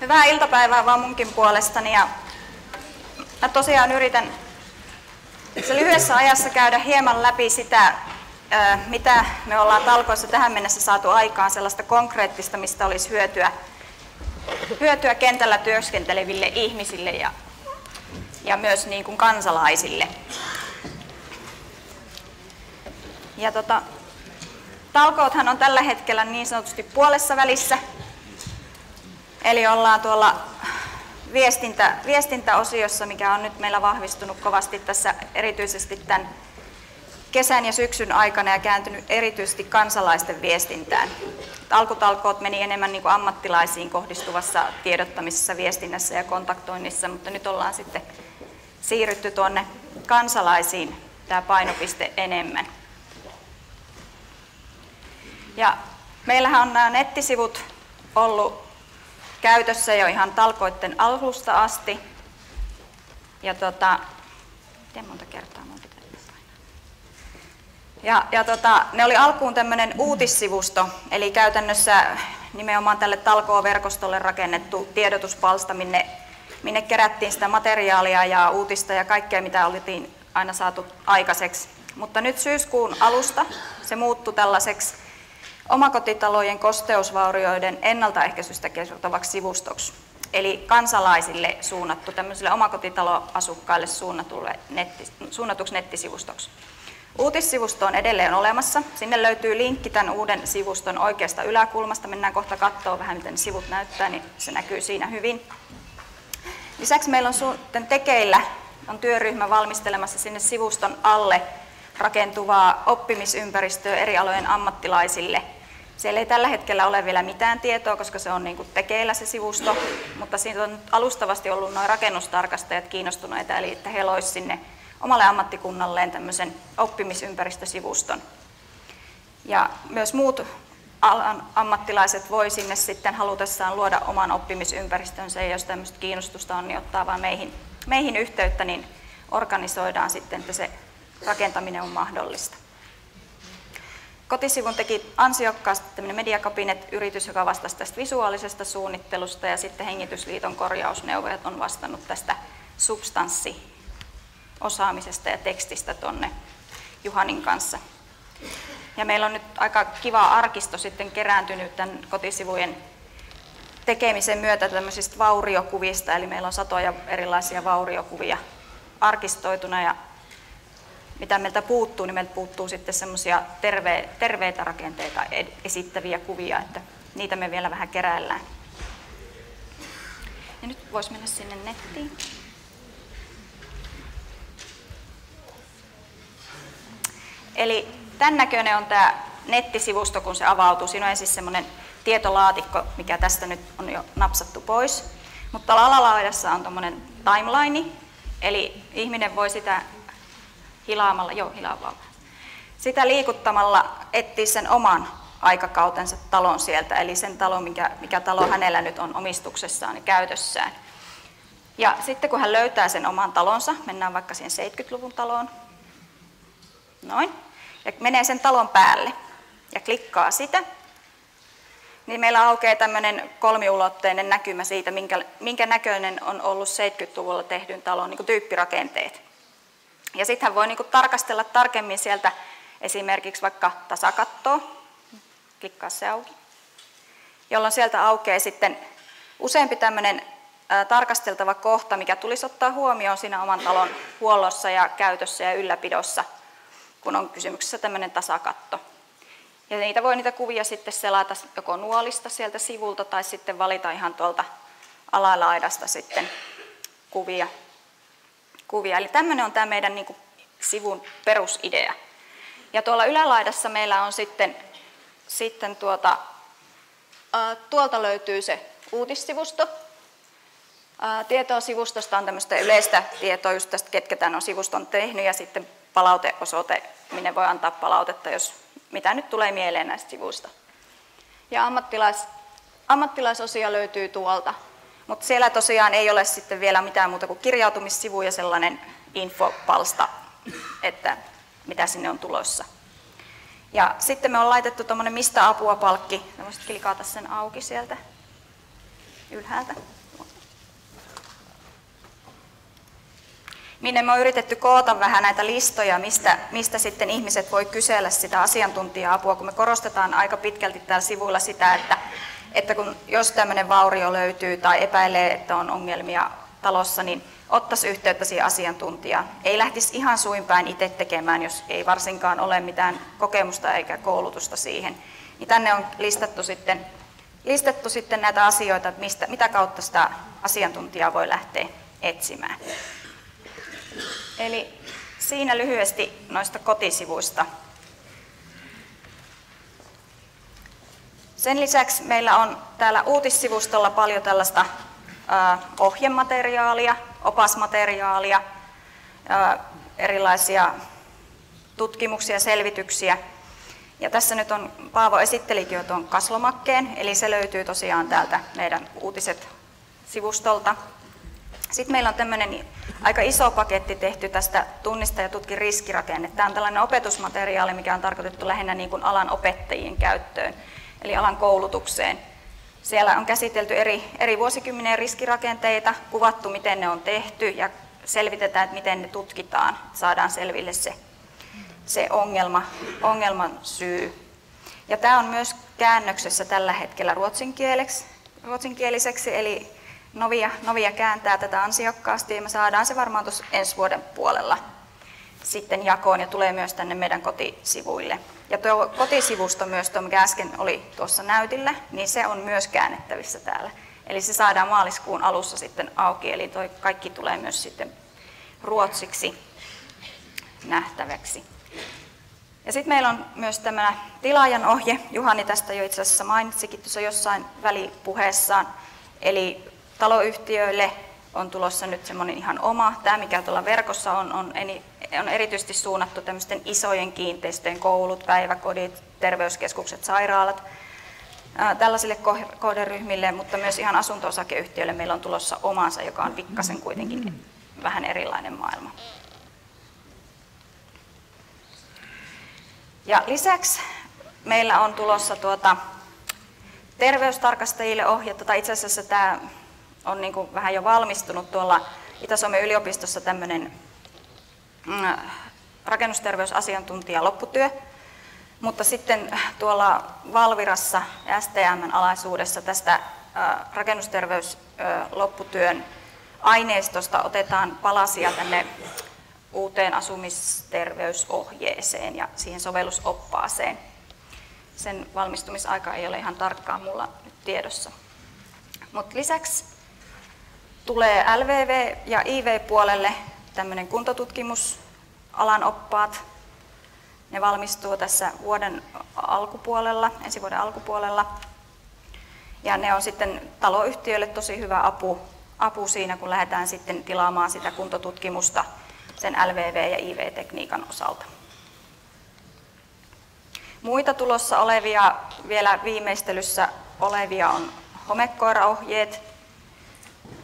Hyvää iltapäivää vaan munkin puolestani. Ja mä tosiaan yritän lyhyessä ajassa käydä hieman läpi sitä, mitä me ollaan talkoissa tähän mennessä saatu aikaan, sellaista konkreettista, mistä olisi hyötyä kentällä työskenteleville ihmisille ja myös niin kuin kansalaisille. Ja talkoothan on tällä hetkellä niin sanotusti puolessa välissä. Eli ollaan tuolla viestintäosiossa, mikä on nyt meillä vahvistunut kovasti tässä erityisesti tämän kesän ja syksyn aikana ja kääntynyt erityisesti kansalaisten viestintään. Alkutalkoot meni enemmän niin kuin ammattilaisiin kohdistuvassa tiedottamisessa, viestinnässä ja kontaktoinnissa, mutta nyt ollaan sitten siirrytty tuonne kansalaisiin tämä painopiste enemmän. Ja meillähän on nämä nettisivut ollut käytössä jo ihan talkoitten alusta asti. Ja miten monta kertaa mun pitää painaa? Ne oli alkuun tämmöinen uutissivusto, eli käytännössä nimenomaan tälle talkooverkostolle rakennettu tiedotuspalsta, minne kerättiin sitä materiaalia ja uutista ja kaikkea, mitä oltiin aina saatu aikaiseksi. Mutta nyt syyskuun alusta se muuttui tällaiseksi omakotitalojen kosteusvaurioiden ennaltaehkäisystä kertovaksi sivustoksi, eli kansalaisille suunnattu, tämmöisille omakotitaloasukkaille suunnatuksi nettisivustoksi. Uutissivusto on edelleen olemassa. Sinne löytyy linkki tämän uuden sivuston oikeasta yläkulmasta. Mennään kohta katsoa vähän, miten sivut näyttää, niin se näkyy siinä hyvin. Lisäksi meillä on tekeillä on työryhmä valmistelemassa sinne sivuston alle rakentuvaa oppimisympäristöä eri alojen ammattilaisille. Siellä ei tällä hetkellä ole vielä mitään tietoa, koska se on niin kuin tekeillä se sivusto, mutta siitä on alustavasti ollut noin rakennustarkastajat kiinnostuneita, eli että he loisivat sinne omalle ammattikunnalleen tämmöisen oppimisympäristösivuston. Ja myös muut alan ammattilaiset voi sinne sitten halutessaan luoda oman oppimisympäristönsä, ja jos tämmöistä kiinnostusta on, niin ottaa vaan meihin yhteyttä, niin organisoidaan sitten, että se rakentaminen on mahdollista. Kotisivun teki ansiokkaasti tämmöinen Mediakabinet-yritys, joka vastasi tästä visuaalisesta suunnittelusta, ja sitten Hengitysliiton korjausneuvojat on vastannut tästä substanssiosaamisesta ja tekstistä tuonne Juhanin kanssa. Ja meillä on nyt aika kiva arkisto sitten kerääntynyt tämän kotisivujen tekemisen myötä tämmöisistä vauriokuvista, eli meillä on satoja erilaisia vauriokuvia arkistoituna, ja mitä meiltä puuttuu, niin meiltä puuttuu sitten semmoisia terveitä rakenteita esittäviä kuvia, että niitä me vielä vähän keräillään. Ja nyt voisi mennä sinne nettiin. Eli tämän näköinen on tämä nettisivusto, kun se avautuu. Siinä on ensin semmoinen tietolaatikko, mikä tästä nyt on jo napsattu pois. Mutta alalaidassa on tommoinen timeline, eli ihminen voi sitä sitä liikuttamalla etsiä sen oman aikakautensa talon sieltä, eli sen talon, mikä talo hänellä nyt on omistuksessaan ja käytössään. Ja sitten kun hän löytää sen oman talonsa, mennään vaikka siihen 70-luvun taloon, noin, ja menee sen talon päälle ja klikkaa sitä, niin meillä aukeaa tämmöinen kolmiulotteinen näkymä siitä, minkä näköinen on ollut 70-luvulla tehdyn talon niin kuin tyyppirakenteet. Ja sitten hän voi niin kuin tarkastella tarkemmin sieltä esimerkiksi vaikka tasakattoa, klikkaa se auki, jolloin sieltä aukeaa sitten useampi tämmöinen tarkasteltava kohta, mikä tulisi ottaa huomioon siinä oman talon huollossa ja käytössä ja ylläpidossa, kun on kysymyksessä tämmöinen tasakatto. Ja niitä kuvia sitten selata joko nuolista sieltä sivulta tai sitten valita ihan tuolta alalaidasta sitten kuvia. Eli tämmöinen on tämä meidän niin kuin sivun perusidea. Ja tuolla ylälaidassa meillä on sitten tuolta löytyy se uutissivusto. Tietoa sivustosta on tämmöistä yleistä tietoa, just tästä, ketkä tämän on sivuston tehnyt, ja sitten palauteosoite, minne voi antaa palautetta, jos mitä nyt tulee mieleen näistä sivuista. Ja ammattilaisosia löytyy tuolta. Mutta siellä tosiaan ei ole sitten vielä mitään muuta kuin kirjautumissivu ja sellainen infopalsta, että mitä sinne on tulossa. Ja sitten me on laitettu tuommoinen mistä apua -palkki. Voisit klikata sen auki sieltä. ylhäältä. Minne me on yritetty koota vähän näitä listoja, mistä sitten ihmiset voi kysellä sitä asiantuntija-apua, kun me korostetaan aika pitkälti täällä sivuilla sitä, että jos tämmöinen vaurio löytyy tai epäilee, että on ongelmia talossa, niin ottaisi yhteyttä siihen asiantuntijaan. Ei lähtisi ihan suin päin itse tekemään, jos ei varsinkaan ole mitään kokemusta eikä koulutusta siihen. Niin tänne on listattu sitten näitä asioita, että mitä kautta sitä asiantuntijaa voi lähteä etsimään. Eli siinä lyhyesti noista kotisivuista. Sen lisäksi meillä on täällä uutissivustolla paljon tällaista ohjemateriaalia, opasmateriaalia, erilaisia tutkimuksia ja selvityksiä. Ja tässä nyt Paavo esittelikin jo tuon kaslomakkeen, eli se löytyy tosiaan täältä meidän uutiset-sivustolta. Sitten meillä on tämmöinen aika iso paketti tehty tästä Tunnista ja tutki riskirakenne. Tämä on tällainen opetusmateriaali, mikä on tarkoitettu lähinnä niin kuin alan opettajien käyttöön, eli alan koulutukseen. Siellä on käsitelty eri vuosikymmenien riskirakenteita, kuvattu miten ne on tehty ja selvitetään, että miten ne tutkitaan, saadaan selville se ongelman syy. Ja tämä on myös käännöksessä tällä hetkellä ruotsinkieliseksi, eli Novia kääntää tätä ansiokkaasti ja me saadaan se varmaan tuossa ensi vuoden puolella sitten jakoon ja tulee myös tänne meidän kotisivuille. Ja tuo kotisivusto myös, mikä äsken oli tuossa näytillä, niin se on myös käännettävissä täällä. Eli se saadaan maaliskuun alussa sitten auki, eli toi kaikki tulee myös sitten ruotsiksi nähtäväksi. Ja sitten meillä on myös tämä tilaajan ohje, Juhani tästä jo itse asiassa mainitsikin tuossa jossain välipuheessaan, eli taloyhtiöille on tulossa nyt semmoinen ihan oma. Tämä, mikä tuolla verkossa on erityisesti suunnattu tämmöisten isojen kiinteistöjen, koulut, päiväkodit, terveyskeskukset, sairaalat, tällaisille kohderyhmille, mutta myös ihan asunto-osakeyhtiöille meillä on tulossa omansa, joka on pikkasen kuitenkin vähän erilainen maailma. Ja lisäksi meillä on tulossa terveystarkastajille ohjetta, tai itse asiassa tämä on niin kuin vähän jo valmistunut tuolla Itä-Suomen yliopistossa tämmöinen rakennusterveysasiantuntija lopputyö, mutta sitten tuolla Valvirassa ja STM:n alaisuudessa tästä rakennusterveyslopputyön aineistosta otetaan palasia tänne uuteen asumisterveysohjeeseen ja siihen sovellusoppaaseen. Sen valmistumisaika ei ole ihan tarkkaan mulla nyt tiedossa. Mutta lisäksi tulee LVV- ja IV-puolelle tämmöinen kuntotutkimusalan oppaat. Ne valmistuu tässä ensi vuoden alkupuolella. Ja ne on sitten taloyhtiöille tosi hyvä apu siinä, kun lähdetään sitten tilaamaan sitä kuntotutkimusta sen LVV- ja IV-tekniikan osalta. Muita tulossa olevia, vielä viimeistelyssä olevia on homekoiraohjeet.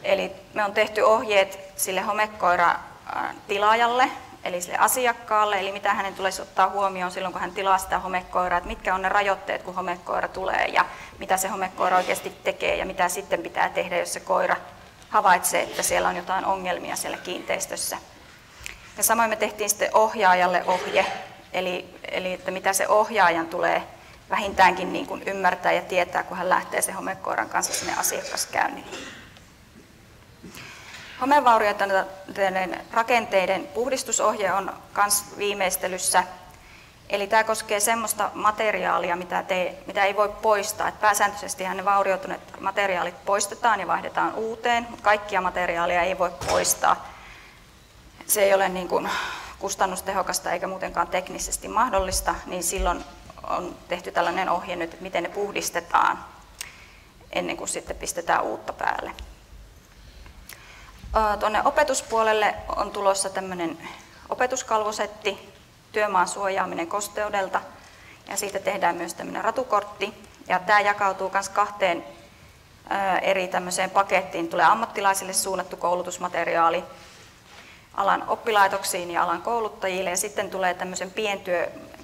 Eli me on tehty ohjeet sille homekoiratilaajalle, eli sille asiakkaalle, eli mitä hänen tulisi ottaa huomioon silloin, kun hän tilaa sitä homekoiraa, että mitkä on ne rajoitteet, kun homekoira tulee ja mitä se homekoira oikeasti tekee ja mitä sitten pitää tehdä, jos se koira havaitsee, että siellä on jotain ongelmia siellä kiinteistössä. Ja samoin me tehtiin sitten ohjaajalle ohje, eli että mitä se ohjaajan tulee vähintäänkin niin kuin ymmärtää ja tietää, kun hän lähtee sen homekoiran kanssa sinne asiakaskäynnille. Homevaurioiden rakenteiden puhdistusohje on myös viimeistelyssä. Eli tämä koskee semmoista materiaalia, mitä ei voi poistaa. Että pääsääntöisesti ne vaurioituneet materiaalit poistetaan ja vaihdetaan uuteen, mutta kaikkia materiaalia ei voi poistaa. Se ei ole niin kuin kustannustehokasta eikä muutenkaan teknisesti mahdollista, niin silloin on tehty tällainen ohje nyt, että miten ne puhdistetaan ennen kuin sitten pistetään uutta päälle. Tuonne opetuspuolelle on tulossa tämmöinen opetuskalvosetti, työmaan suojaaminen kosteudelta, ja siitä tehdään myös tämmöinen ratukortti. Ja tämä jakautuu myös kahteen eri tämmöiseen pakettiin. Tulee ammattilaisille suunnattu koulutusmateriaali alan oppilaitoksiin ja alan kouluttajille, ja sitten tulee tämmöisen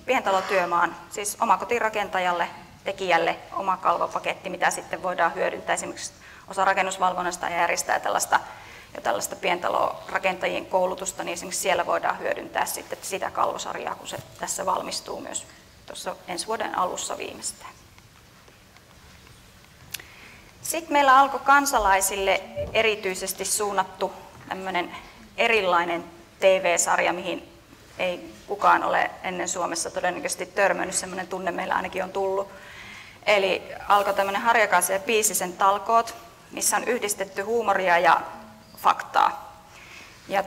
pientalotyömaan, siis omakotirakentajalle, tekijälle oma kalvopaketti, mitä sitten voidaan hyödyntää esimerkiksi osa rakennusvalvonnasta järjestää tällaista pientalorakentajien koulutusta, niin esimerkiksi siellä voidaan hyödyntää sitten sitä kalvosarjaa, kun se tässä valmistuu myös tuossa ensi vuoden alussa viimeistään. Sitten meillä alkoi kansalaisille erityisesti suunnattu tämmöinen erilainen TV-sarja, mihin ei kukaan ole ennen Suomessa todennäköisesti törmännyt, semmoinen tunne meillä ainakin on tullut. Eli alkoi tämmöinen Harjakaisen ja Piisisen talkoot, missä on yhdistetty huumoria ja faktaa. Ja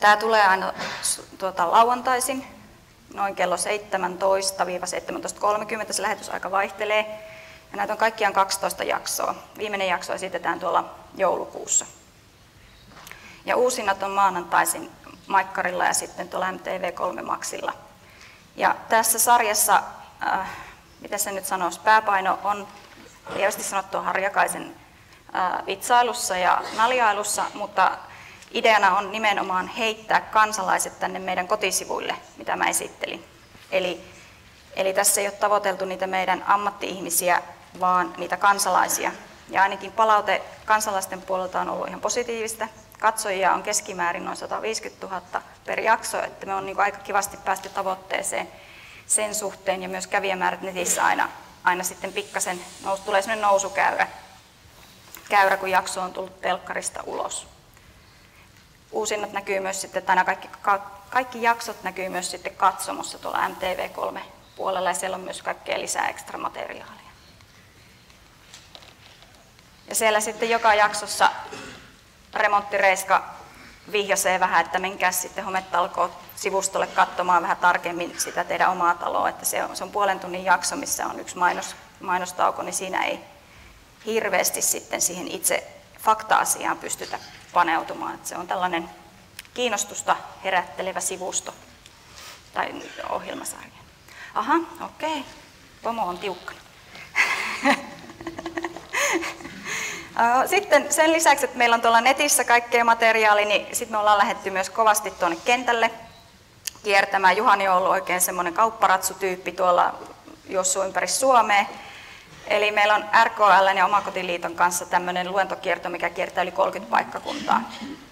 tämä tulee aina lauantaisin, noin kello 17-17.30, se lähetysaika vaihtelee. Ja näitä on kaikkiaan 12 jaksoa. Viimeinen jakso esitetään tuolla joulukuussa. Ja uusinnat on maanantaisin Maikkarilla ja sitten tuolla MTV3 Maxilla. Ja tässä sarjassa, miten se nyt sanoisi, pääpaino on lievästi sanottua Harjakaisen vitsailussa ja naljailussa, mutta ideana on nimenomaan heittää kansalaiset tänne meidän kotisivuille, mitä mä esittelin. Eli tässä ei ole tavoiteltu niitä meidän ammatti-ihmisiä, vaan niitä kansalaisia. Ja ainakin palaute kansalaisten puolelta on ollut ihan positiivista. Katsojia on keskimäärin noin 150 000 per jakso, että me on niin kuin aika kivasti päästy tavoitteeseen sen suhteen. Ja myös kävijämäärät netissä aina sitten pikkasen tulee sellainen nousukäyrä, kun jakso on tullut telkkarista ulos. Uusinnat näkyy myös sitten, tai kaikki jaksot näkyy myös sitten katsomossa tuolla MTV3 puolella, ja siellä on myös kaikkea lisää ekstra materiaalia. Ja siellä sitten joka jaksossa remonttireiska vihjaisee vähän, että menkää sitten Hometalkoot sivustolle katsomaan vähän tarkemmin sitä teidän omaa taloa, että se on puolen tunnin jakso, missä on yksi mainostauko, niin siinä ei hirveästi sitten siihen itse fakta-asiaan pystytä paneutumaan. Että se on tällainen kiinnostusta herättelevä sivusto tai ohjelmasarja. Aha, okei. Pomo on tiukkana. Sitten sen lisäksi, että meillä on tuolla netissä kaikkea materiaalia, niin sitten me ollaan lähdetty myös kovasti tuonne kentälle kiertämään. Juhani on ollut oikein semmoinen kaupparatsutyyppi tuolla juossut ympäri Suomea. Eli meillä on RKL ja Omakotiliiton kanssa tämmöinen luentokierto, mikä kiertää yli 30 paikkakuntaa.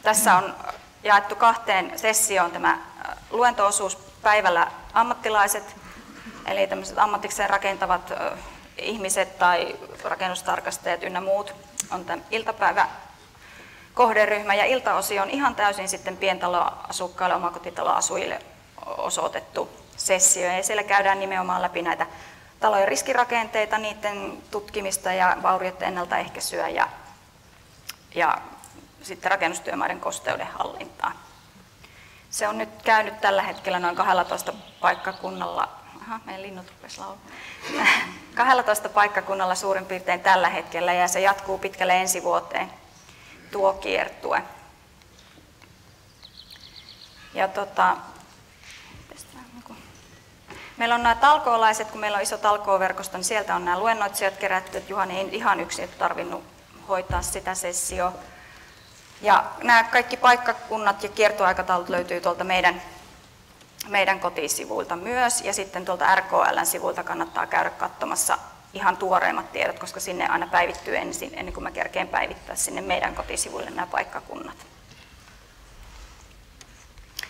Tässä on jaettu 2 sessioon tämä luento-osuus päivällä ammattilaiset, eli tämmöiset ammatikseen rakentavat ihmiset tai rakennustarkastajat ynnä muut on tämä iltapäivä kohderyhmä, ja iltaosio on ihan täysin sitten pientaloasukkaille, omakotitaloasujille osoitettu sessio, ja siellä käydään nimenomaan läpi näitä talojen riskirakenteita, niiden tutkimista ja vaurioiden ennaltaehkäisyä ja sitten rakennustyömaiden kosteuden hallintaa. Se on nyt käynyt tällä hetkellä noin 12 paikkakunnalla. Meidän linnut rupesi laulaa. 12 paikkakunnalla suurin piirtein tällä hetkellä, ja se jatkuu pitkälle ensi vuoteen tuo kiertue. Ja meillä on nämä talkoolaiset, kun meillä on iso talkooverkosto, niin sieltä on nämä luennoitsijat kerätty, että Juhani ei ihan yksin tarvinnut hoitaa sitä sessioa. Ja nämä kaikki paikkakunnat ja kiertoaikataulut löytyy tuolta meidän kotisivuilta myös, ja sitten tuolta RKL:n sivuilta kannattaa käydä katsomassa ihan tuoreimmat tiedot, koska sinne aina päivittyy ennen kuin mä kerkeen päivittää sinne meidän kotisivuille nämä paikkakunnat.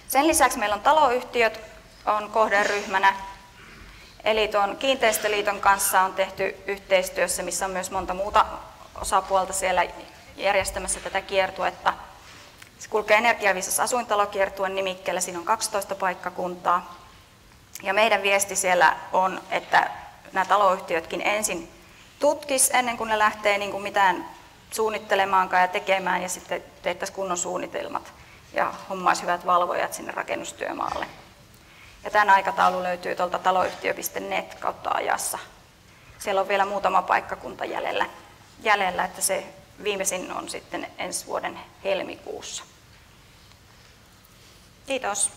Sen lisäksi meillä on taloyhtiöt on kohderyhmänä, eli tuon Kiinteistöliiton kanssa on tehty yhteistyössä, missä on myös monta muuta osapuolta siellä järjestämässä tätä kiertuetta. Se kulkee Energiaviisas asuintalokiertueen nimikkeellä, siinä on 12 paikkakuntaa. Ja meidän viesti siellä on, että nämä taloyhtiötkin ensin tutkis ennen kuin ne lähtee niin kuin mitään suunnittelemaankaan ja tekemään, ja sitten tehtäisiin kunnon suunnitelmat ja hommaisi hyvät valvojat sinne rakennustyömaalle. Ja tämän aikataulu löytyy tuolta taloyhtiö.net kautta ajassa. Siellä on vielä muutama paikkakunta jäljellä, että se viimeisin on sitten ensi vuoden helmikuussa. Kiitos.